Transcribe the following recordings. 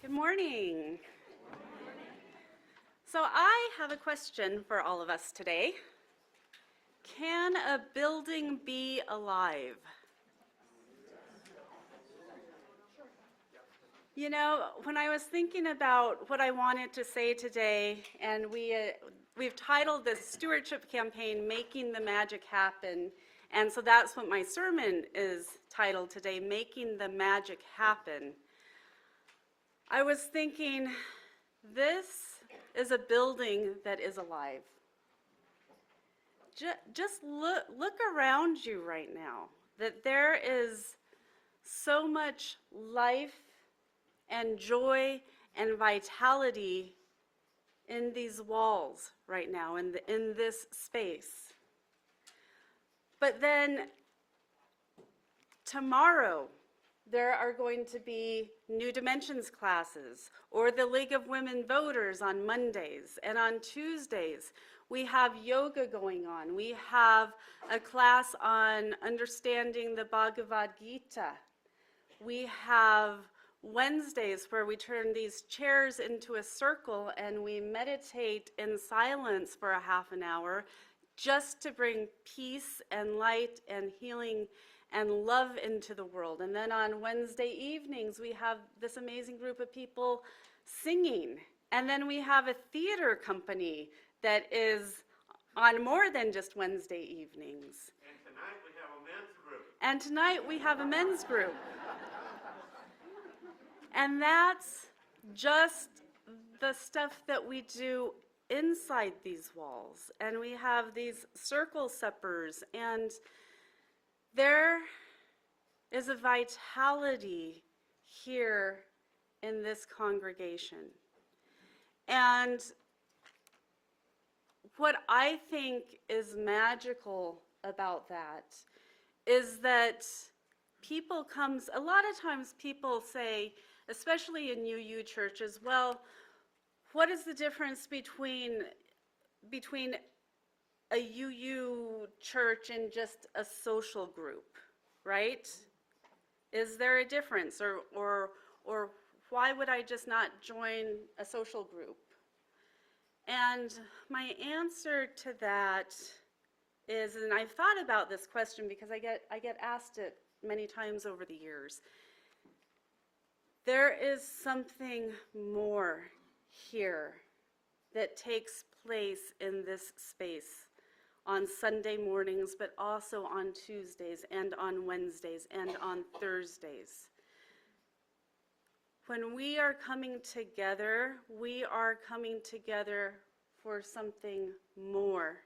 Good morning. So I have a question for all of us today. Can a building be alive? You know, when I was thinking about what I wanted to say today, and we've titled this stewardship campaign, Making the Magic Happen, and so that's what my sermon is titled today, Making the Magic Happen. I was thinking, this is a building that is alive. Just look around you right now, that there is so much life and joy and vitality in these walls right now, in this space. But then tomorrow, there are going to be New Dimensions classes or the League of Women Voters on Mondays. And on Tuesdays, we have yoga going on. We have a class on understanding the Bhagavad Gita. We have Wednesdays where we turn these chairs into a circle and we meditate in silence for a half an hour just to bring peace and light and healing and love into the world. And then on Wednesday evenings, we have this amazing group of people singing. And then we have a theater company that is on more than just Wednesday evenings. And tonight we have a men's group. And that's just the stuff that we do inside these walls. And we have these circle suppers, and there is a vitality here in this congregation. And what I think is magical about that is that people comes, a lot of times people say, especially in UU churches, well, what is the difference between a UU church and just a social group, right? Is there a difference, or why would I just not join a social group? And my answer to that is, and I've thought about this question because I get asked it many times over the years. There is something more here that takes place in this space on Sunday mornings, but also on Tuesdays and on Wednesdays and on Thursdays. When we are coming together, we are coming together for something more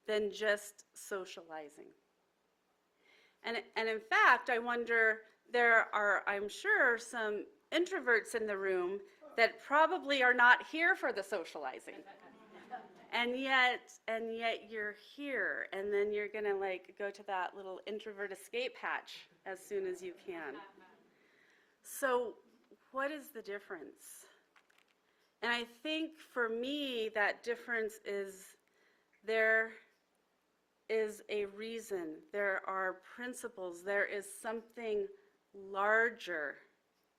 than just socializing. And in fact, I wonder, there are, I'm sure, some introverts in the room that probably are not here for the socializing. And yet you're here, and then you're gonna go to that little introvert escape hatch as soon as you can. So what is the difference? And I think for me that difference is there is a reason, there are principles, there is something larger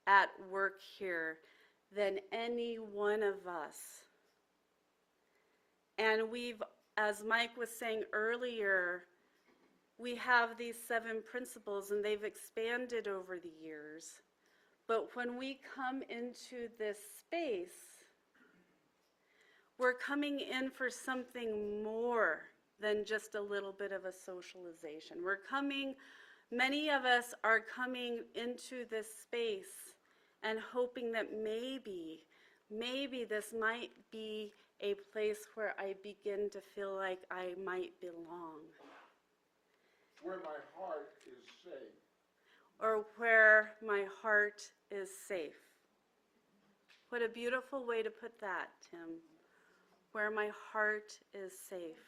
at work here than any one of us. And we've, as Mike was saying earlier, we have these 7 principles and they've expanded over the years. But when we come into this space, we're coming in for something more than just a little bit of a socialization. Many of us are coming into this space and hoping that maybe this might be a place where I begin to feel like I might belong. Where my heart is safe. Or where my heart is safe. What a beautiful way to put that, Tim. Where my heart is safe.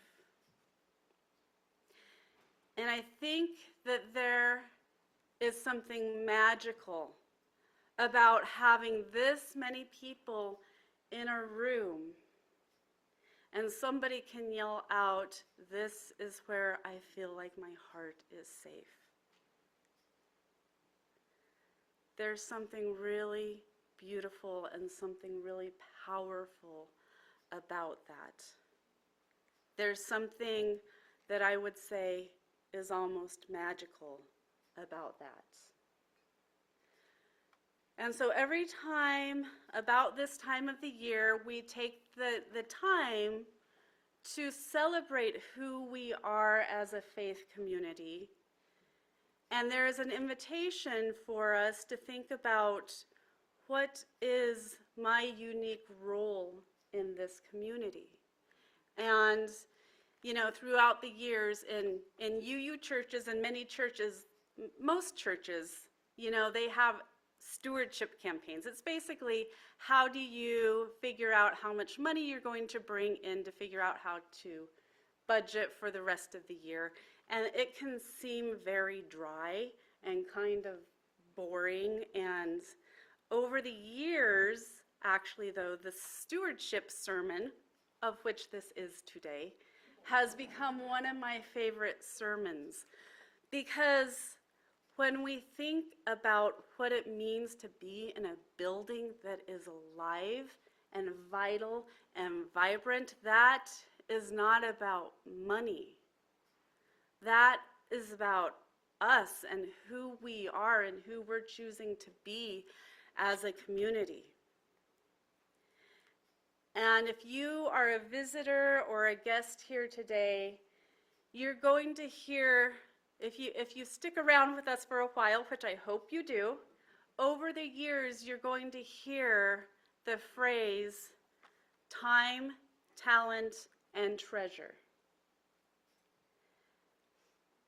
And I think that there is something magical about having this many people in a room and somebody can yell out, "This is where I feel like my heart is safe." There's something really beautiful and something really powerful about that. There's something that I would say is almost magical about that. And so every time, about this time of the year, we take the time to celebrate who we are as a faith community. And there is an invitation for us to think about, what is my unique role in this community? And, you know, throughout the years in UU churches and many churches, most churches, you know, they have stewardship campaigns. It's basically, how do you figure out how much money you're going to bring in to figure out how to budget for the rest of the year. And it can seem very dry and kind of boring. And over the years, actually though, the stewardship sermon, of which this is today, has become one of my favorite sermons, because when we think about what it means to be in a building that is alive and vital and vibrant, that is not about money. That is about us and who we are and who we're choosing to be as a community. And if you are a visitor or a guest here today, you're going to hear, if you stick around with us for a while, which I hope you do, over the years you're going to hear the phrase time, talent, and treasure.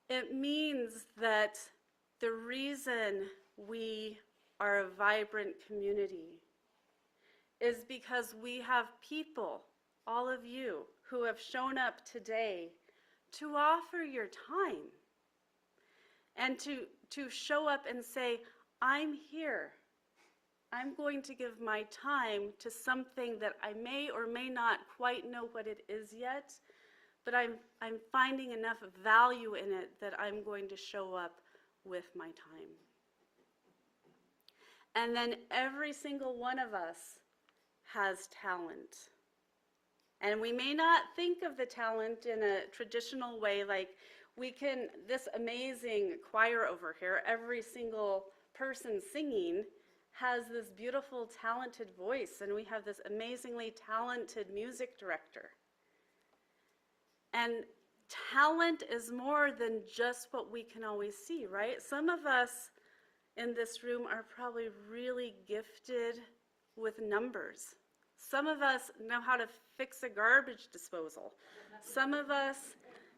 It means that the reason we are a vibrant community is because we have people, all of you, who have shown up today to offer your time and to show up and say, I'm here. I'm going to give my time to something that I may or may not quite know what it is yet, but I'm finding enough value in it that I'm going to show up with my time. And then every single one of us has talent. And we may not think of the talent in a traditional way, like this amazing choir over here, every single person singing has this beautiful, talented voice, and we have this amazingly talented music director. And talent is more than just what we can always see, right? Some of us in this room are probably really gifted with numbers. Some of us know how to fix a garbage disposal. Some of us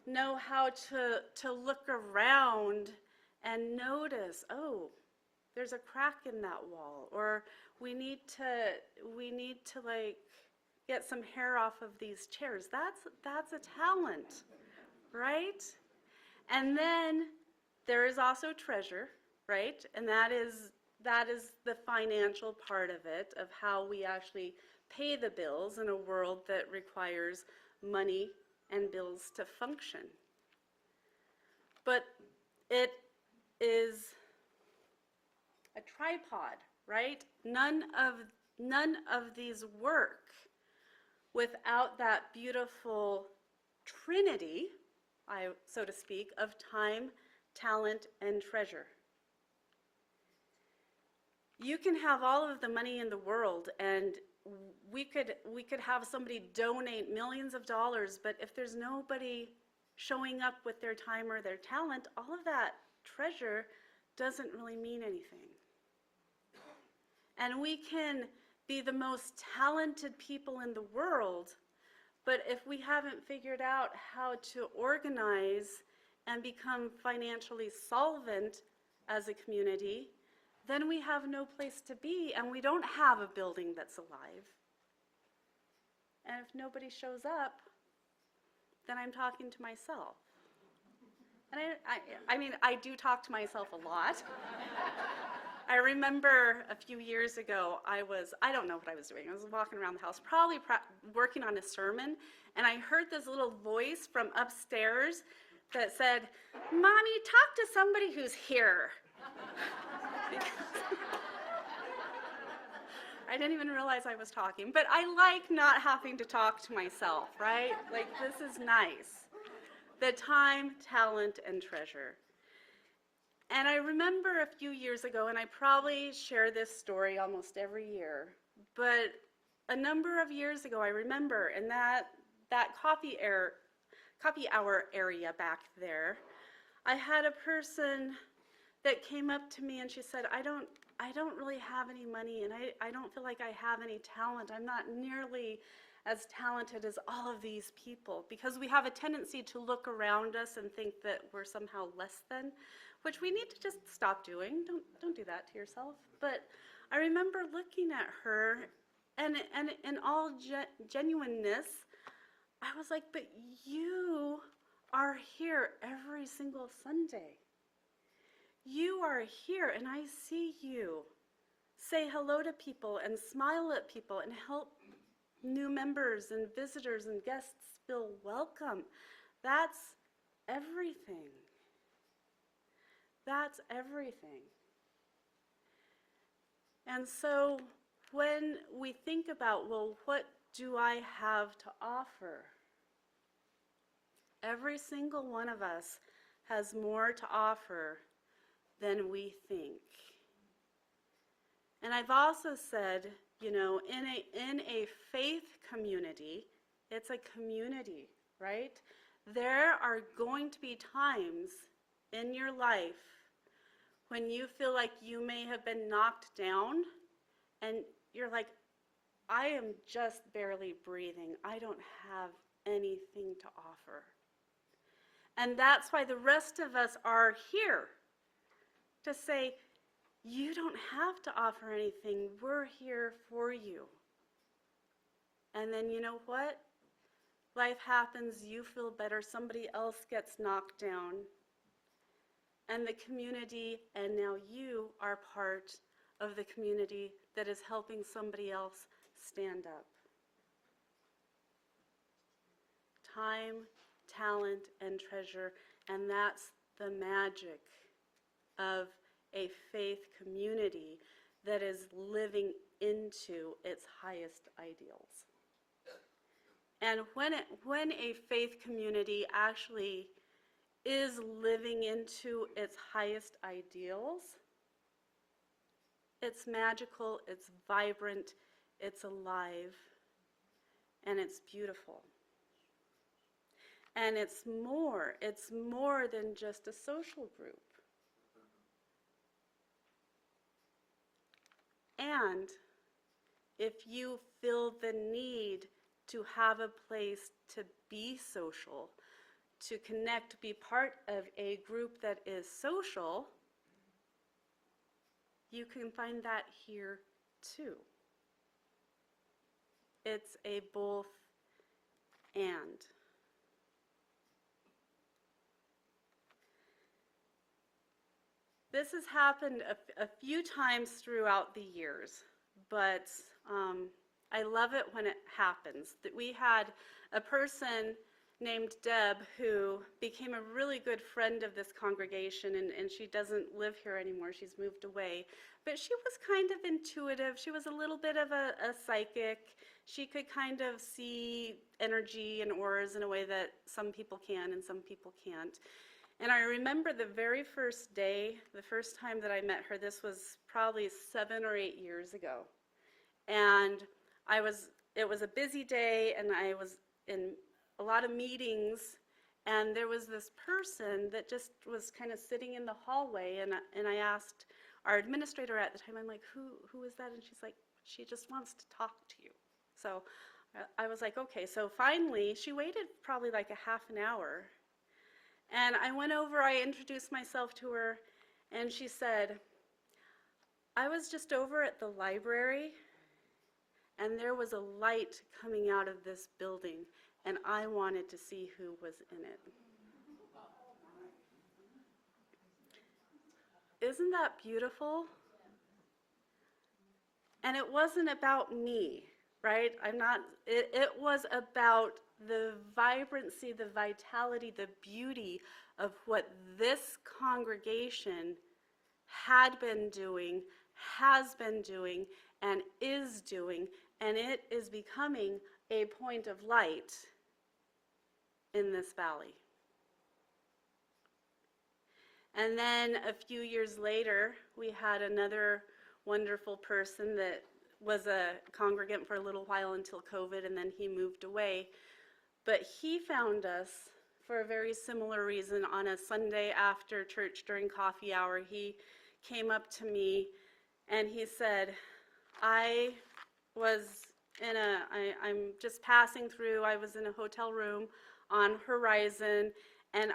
know how to look around and notice, oh, there's a crack in that wall, or we need to like get some hair off of these chairs. That's a talent, right? And then there is also treasure, right? And that is the financial part of it, of how we actually pay the bills in a world that requires money and bills to function. But it is a tripod, right? None of these work without that beautiful trinity, so to speak, of time, talent, and treasure. You can have all of the money in the world, and we could have somebody donate millions of dollars, but if there's nobody showing up with their time or their talent, all of that treasure doesn't really mean anything. And we can be the most talented people in the world, but if we haven't figured out how to organize and become financially solvent as a community, then we have no place to be, and we don't have a building that's alive. And if nobody shows up, then I'm talking to myself. And I mean, I do talk to myself a lot. I remember a few years ago, I don't know what I was doing. I was walking around the house, probably working on a sermon, and I heard this little voice from upstairs that said, "Mommy, talk to somebody who's here." I didn't even realize I was talking, but I like not having to talk to myself, right? Like, this is nice. The time, talent, and treasure. And I remember a few years ago, and I probably share this story almost every year, but a number of years ago, I remember in that coffee hour area back there, I had a person that came up to me and she said, I don't really have any money, and I don't feel like I have any talent. I'm not nearly as talented as all of these people, because we have a tendency to look around us and think that we're somehow less than, which we need to just stop doing. Don't do that to yourself. But I remember looking at her, and in all genuineness, I was like, but you are here every single Sunday. You are here, and I see you say hello to people and smile at people and help new members and visitors and guests feel welcome. That's everything. That's everything. And so when we think about, well, what do I have to offer? Every single one of us has more to offer than we think. And I've also said, you know, in a faith community, it's a community, right? There are going to be times in your life when you feel like you may have been knocked down and you're like, I am just barely breathing. I don't have anything to offer. And that's why the rest of us are here to say, you don't have to offer anything. We're here for you. And then you know what? Life happens, you feel better, somebody else gets knocked down, and the community, and now you are part of the community that is helping somebody else stand up. Time, talent, and treasure, and that's the magic of a faith community that is living into its highest ideals. And when a faith community actually is living into its highest ideals, it's magical, it's vibrant, it's alive, and it's beautiful. And it's more than just a social group. And if you feel the need to have a place to be social, to connect, be part of a group that is social, you can find that here too. It's a both and. This has happened a few times throughout the years, but I love it when it happens. That we had a person named Deb who became a really good friend of this congregation, and she doesn't live here anymore. She's moved away. But she was kind of intuitive. She was a little bit of a psychic. She could kind of see energy and auras in a way that some people can and some people can't. And I remember the very first day, the first time that I met her, this was probably 7 or 8 years ago. And it was a busy day, and I was in a lot of meetings, and there was this person that just was kind of sitting in the hallway, and I asked our administrator at the time, I'm like, who is that? And she's like, she just wants to talk to you. So I was like, okay. So finally, she waited probably like a half an hour. And I went over, I introduced myself to her, and she said, I was just over at the library, and there was a light coming out of this building, and I wanted to see who was in it. Isn't that beautiful? And it wasn't about me, right? It was about the vibrancy, the vitality, the beauty of what this congregation had been doing, has been doing, and is doing, and it is becoming a point of light in this valley. And then a few years later, we had another wonderful person that was a congregant for a little while until COVID, and then he moved away. But he found us for a very similar reason. On a Sunday after church during coffee hour, he came up to me and he said, I'm just passing through. I was in a hotel room on Horizon, and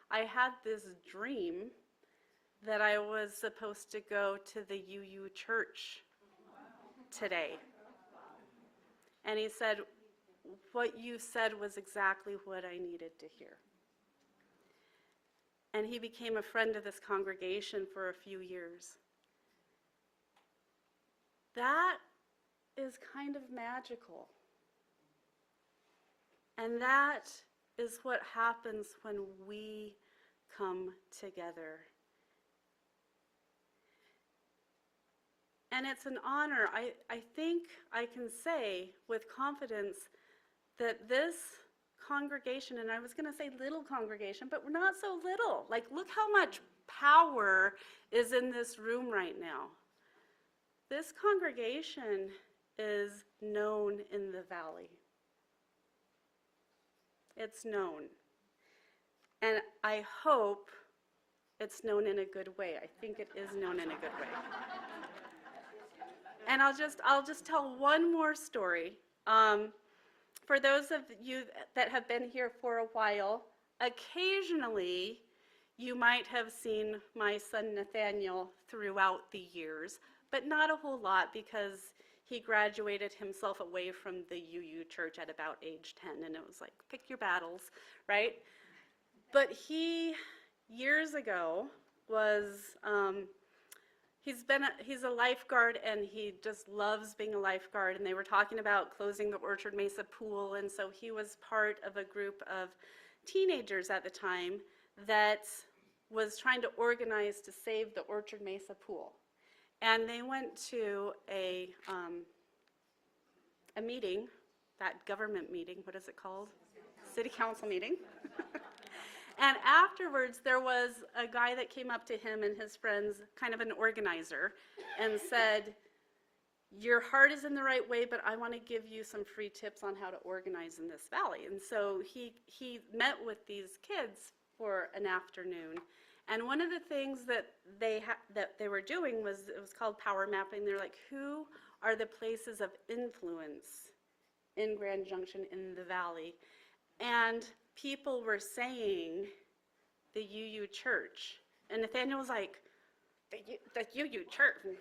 I had this dream that I was supposed to go to the UU church today. And he said, what you said was exactly what I needed to hear. And he became a friend of this congregation for a few years. That is kind of magical. And that is what happens when we come together. And it's an honor. I think I can say with confidence that this congregation, and I was going to say little congregation, but we're not so little. Like, look how much power is in this room right now. This congregation is known in the valley. It's known. And I hope it's known in a good way. I think it is known in a good way. And I'll just tell one more story. For those of you that have been here for a while, occasionally you might have seen my son Nathaniel throughout the years, but not a whole lot because he graduated himself away from the UU church at about age 10, and it was like, pick your battles, right? But he, years ago, was, he's a lifeguard, and he just loves being a lifeguard, and they were talking about closing the Orchard Mesa pool, and so he was part of a group of teenagers at the time that was trying to organize to save the Orchard Mesa pool. And they went to a meeting, that government meeting, what is it called? City council meeting. And afterwards, there was a guy that came up to him and his friends, kind of an organizer, and said, your heart is in the right way, but I want to give you some free tips on how to organize in this valley. And so he met with these kids for an afternoon. And one of the things that they were doing was, it was called power mapping. They're like, who are the places of influence in Grand Junction in the valley? And people were saying the UU church. And Nathaniel was like, the UU church.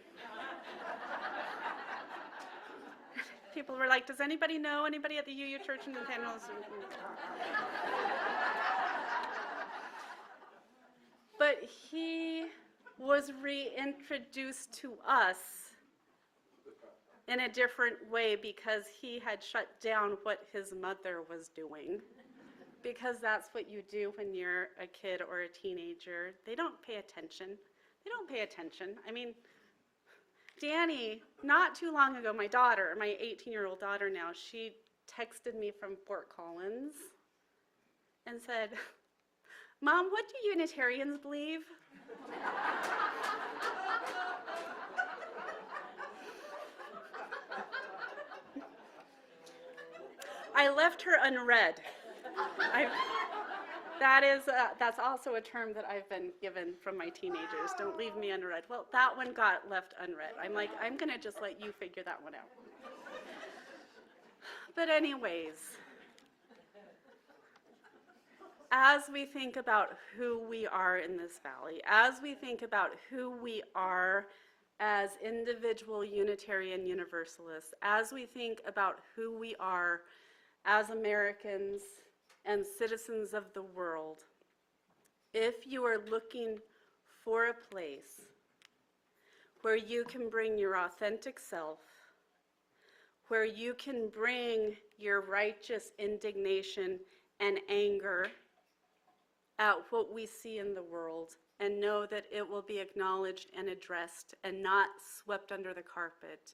People were like, does anybody know anybody at the UU church? And Nathaniel was But he was reintroduced to us in a different way because he had shut down what his mother was doing. Because that's what you do when you're a kid or a teenager. They don't pay attention. They don't pay attention. I mean, Danny, not too long ago, my daughter, my 18-year-old daughter now, she texted me from Fort Collins and said, Mom, what do Unitarians believe? I left her unread. That's also a term that I've been given from my teenagers. Don't leave me unread. Well, that one got left unread. I'm like, I'm going to just let you figure that one out. But anyways, as we think about who we are in this valley, as we think about who we are as individual Unitarian Universalists, as we think about who we are as Americans and citizens of the world, if you are looking for a place where you can bring your authentic self, where you can bring your righteous indignation and anger at what we see in the world and know that it will be acknowledged and addressed and not swept under the carpet.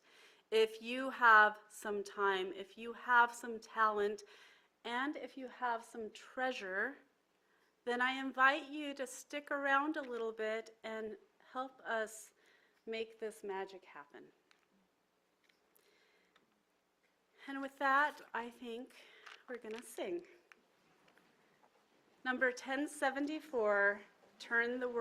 If you have some time, if you have some talent, and if you have some treasure, then I invite you to stick around a little bit and help us make this magic happen. And with that, I think we're going to sing. Number 1074, Turn the World.